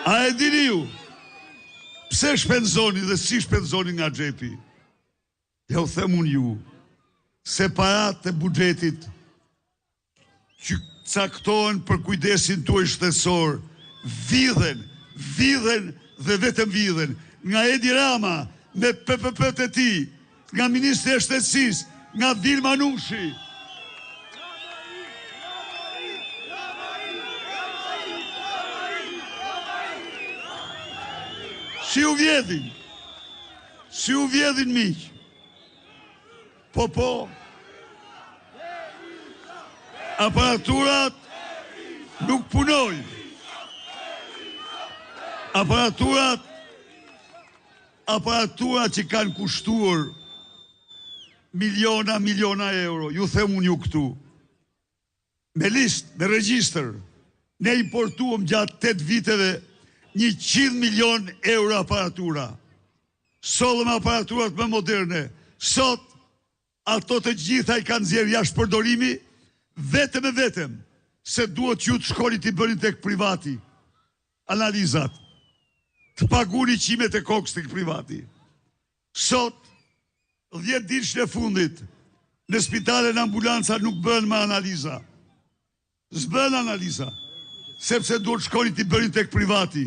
A e dini ju? Pse shpenzoni dhe si shpenzoni nga xhepi? Ja u them unë ju, se parat e buxhetit që caktohen për kujdesin tuaj shtesor, vidhen dhe vetëm vidhen. Nga Edi Rama, me PPP-t e tij, nga Ministri e Shtetësisë, nga Dilma Nushi. Si u vjedhin miq. Po, aparaturat nuk punojnë. Aparaturat që kanë kushtuar miliona euro, ju them unë ju këtu, me listë, me regjistër, ne importuam gjatë 8 viteve 100 milion euro aparatura. Sollëm aparaturat më moderne. Sot, ato të gjitha i kanë nxjerrë jashtë përdorimi, vetëm se duhet ju të shkoni t'i bëni tek privati analizat, të paguni qimet e kokës tek privati. Sot, 10 ditësh në fundit, në spitale në ambulanca nuk bën më analiza. S'bën analiza, sepse duhet shkoni t'i bëni tek privati.